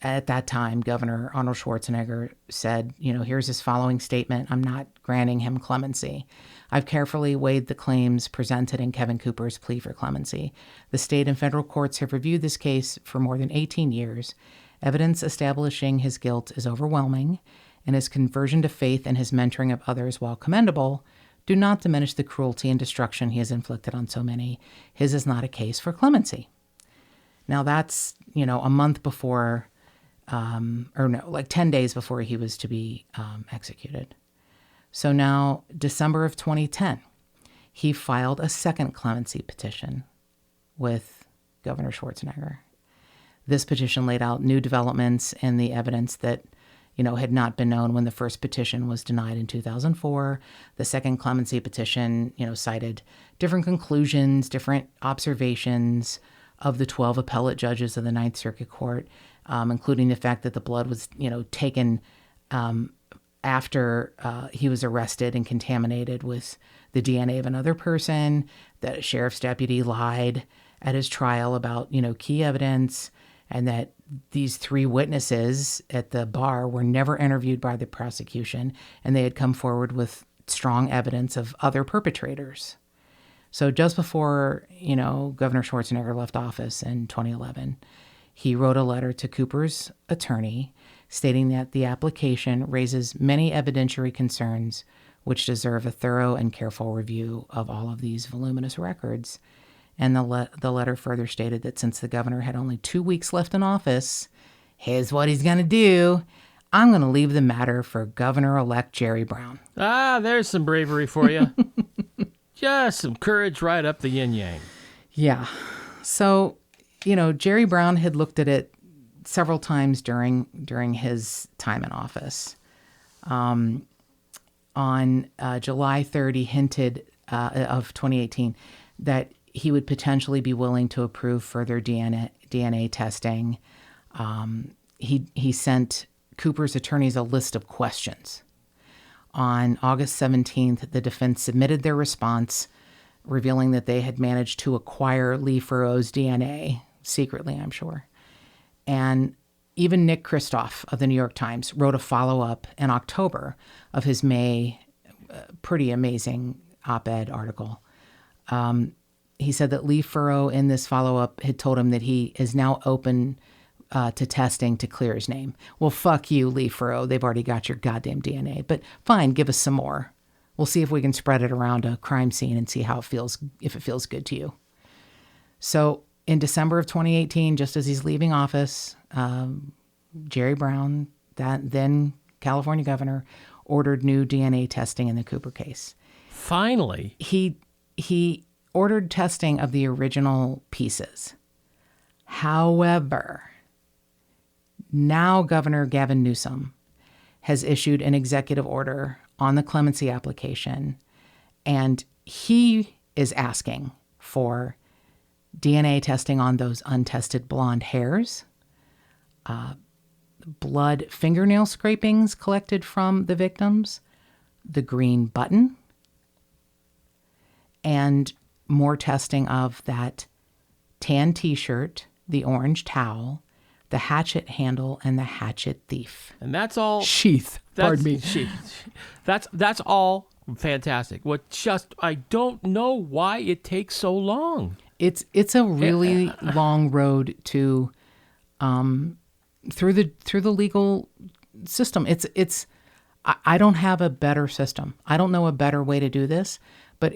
Speaker 2: at that time, Governor Arnold Schwarzenegger said, here's his following statement. I'm not granting him clemency. I've carefully weighed the claims presented in Kevin Cooper's plea for clemency. The state and federal courts have reviewed this case for more than 18 years. Evidence establishing his guilt is overwhelming, and his conversion to faith and his mentoring of others, while commendable, do not diminish the cruelty and destruction he has inflicted on so many. His is not a case for clemency. Now that's, a month before, 10 days before he was to be executed. So now, December of 2010, he filed a second clemency petition with Governor Schwarzenegger. This petition laid out new developments and the evidence that, had not been known when the first petition was denied in 2004. The second clemency petition, cited different conclusions, different observations of the 12 appellate judges of the Ninth Circuit Court, including the fact that the blood was, taken after he was arrested and contaminated with the DNA of another person, that a sheriff's deputy lied at his trial about, key evidence, and that these three witnesses at the bar were never interviewed by the prosecution, and they had come forward with strong evidence of other perpetrators. So just before, Governor Schwarzenegger left office in 2011, he wrote a letter to Cooper's attorney stating that the application raises many evidentiary concerns which deserve a thorough and careful review of all of these voluminous records. And the letter further stated that since the governor had only 2 weeks left in office, here's what he's going to do. I'm going to leave the matter for Governor-elect Jerry Brown.
Speaker 1: There's some bravery for you. Just some courage right up the yin-yang. Yeah.
Speaker 2: So, Jerry Brown had looked at it several times during his time in office. On July 3rd, he hinted of 2018 that he would potentially be willing to approve further DNA testing. He sent Cooper's attorneys a list of questions. On August 17th, the defense submitted their response, revealing that they had managed to acquire Lee Furrow's DNA, secretly, I'm sure. And even Nick Kristof of the New York Times wrote a follow-up in October of his May pretty amazing op-ed article. He said that Lee Furrow in this follow-up had told him that he is now open to testing to clear his name. Well, fuck you, Lee Furrow. They've already got your goddamn DNA. But fine, give us some more. We'll see if we can spread it around a crime scene and see how it feels, if it feels good to you. So in December of 2018, just as he's leaving office, Jerry Brown, that then California governor, ordered new DNA testing in the Cooper case.
Speaker 1: Finally.
Speaker 2: He ordered testing of the original pieces. However, now Governor Gavin Newsom has issued an executive order on the clemency application, and he is asking for DNA testing on those untested blonde hairs, blood fingernail scrapings collected from the victims, the green button, and more testing of that tan t-shirt, the orange towel, the hatchet handle, and the hatchet thief.
Speaker 1: And that's all...
Speaker 2: Sheath. Pardon me.
Speaker 1: Sheath. That's all fantastic. I don't know why it takes so long.
Speaker 2: It's a really long road to through the legal system. I don't have a better system. I don't know a better way to do this, but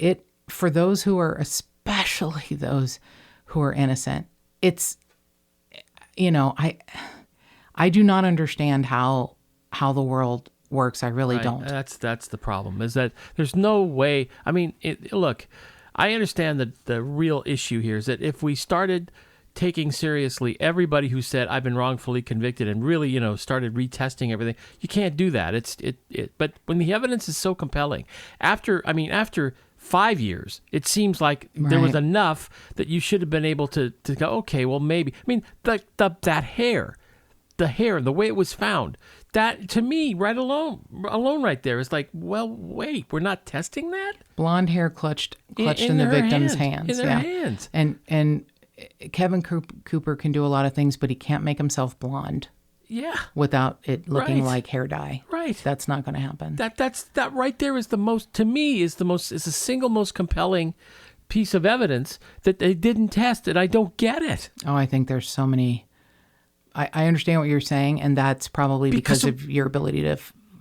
Speaker 2: for those who are, especially those who are innocent, it's, I do not understand how the world works. I really don't.
Speaker 1: That's the problem, is that there's no way. I mean, look, I understand that the real issue here is that if we started taking seriously everybody who said I've been wrongfully convicted and really, started retesting everything, you can't do that. But when the evidence is so compelling, after 5 years, it seems like there was enough that you should have been able to go, okay, well, maybe. I mean, that hair, the way it was found, that to me, alone right there is like, well, wait, we're not testing that?
Speaker 2: Blonde hair clutched in the victim's hands.
Speaker 1: In their hands.
Speaker 2: And Kevin Cooper can do a lot of things, but he can't make himself blonde.
Speaker 1: Yeah.
Speaker 2: Without it looking
Speaker 1: Right.
Speaker 2: like hair dye.
Speaker 1: Right.
Speaker 2: That's not going to happen.
Speaker 1: That right there is the single most compelling piece of evidence that they didn't test it. I don't get it.
Speaker 2: Oh, I think there's so many. I understand what you're saying, and that's probably because of your ability to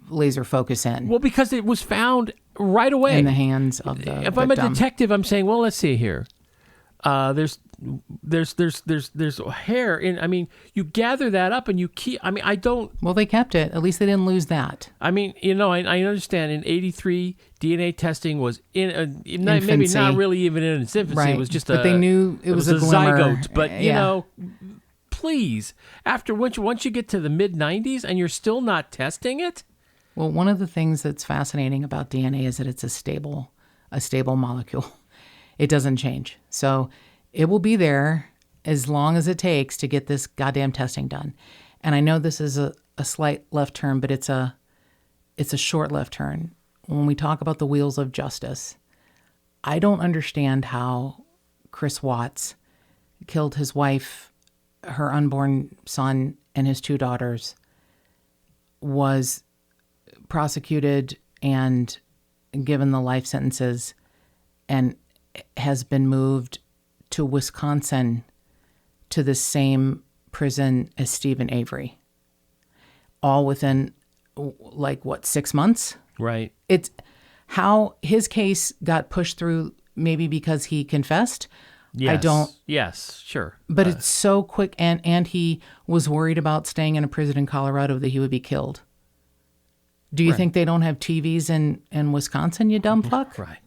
Speaker 2: laser focus in.
Speaker 1: Well, because it was found right away
Speaker 2: in the hands of the
Speaker 1: If
Speaker 2: victim.
Speaker 1: I'm a detective, I'm saying, well, let's see here. There's hair in. I mean, you gather that up and you keep. I mean, I don't.
Speaker 2: Well, they kept it. At least they didn't lose that.
Speaker 1: I mean, I understand. In '83, DNA testing was maybe
Speaker 2: Infancy.
Speaker 1: not really even in its infancy.
Speaker 2: Right.
Speaker 1: It was just
Speaker 2: but they knew it was a glimmer.
Speaker 1: zygote. But please, once you get to the mid '90s and you're still not testing it.
Speaker 2: Well, one of the things that's fascinating about DNA is that it's a stable molecule. It doesn't change. So it will be there as long as it takes to get this goddamn testing done. And I know this is a slight left turn, but it's a short left turn. When we talk about the wheels of justice, I don't understand how Chris Watts killed his wife, her unborn son, and his 2 daughters, was prosecuted and given the life sentences, and has been moved to Wisconsin to the same prison as Stephen Avery. All within 6 months?
Speaker 1: Right.
Speaker 2: It's how his case got pushed through, maybe because he confessed.
Speaker 1: Yes.
Speaker 2: I don't.
Speaker 1: Yes, sure.
Speaker 2: But it's so quick, and he was worried about staying in a prison in Colorado that he would be killed. Do you think they don't have TVs in Wisconsin, you dumb fuck?
Speaker 1: Right.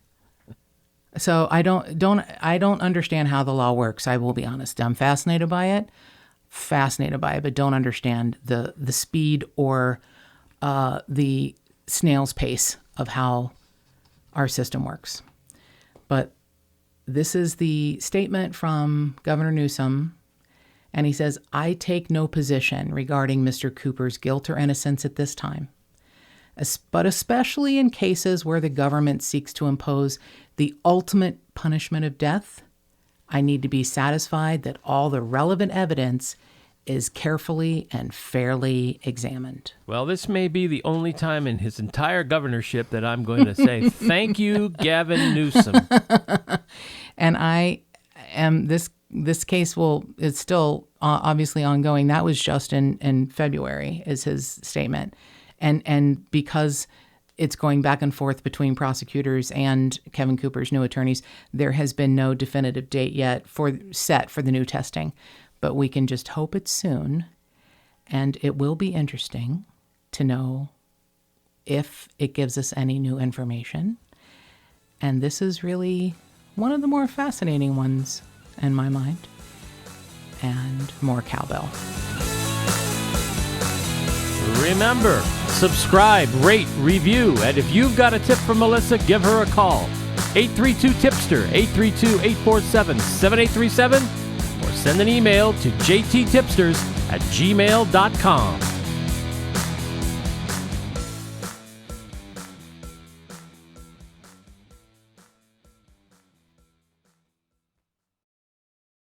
Speaker 2: So I don't understand how the law works. I will be honest. I'm fascinated by it, but don't understand the speed or the snail's pace of how our system works. But this is the statement from Governor Newsom, and he says, "I take no position regarding Mr. Cooper's guilt or innocence at this time. But especially in cases where the government seeks to impose the ultimate punishment of death, I need to be satisfied that all the relevant evidence is carefully and fairly examined."
Speaker 1: Well, this may be the only time in his entire governorship that I'm going to say, thank you, Gavin Newsom.
Speaker 2: And I am, this case is still obviously ongoing. That was just in February, is his statement. And because it's going back and forth between prosecutors and Kevin Cooper's new attorneys, there has been no definitive date yet set for the new testing. But we can just hope it's soon. And it will be interesting to know if it gives us any new information. And this is really one of the more fascinating ones in my mind. And more cowbell.
Speaker 1: Remember, subscribe, rate, review, and if you've got a tip for Melissa, give her a call. 832-TIPSTER, 832-847-7837, or send an email to jttipsters@gmail.com.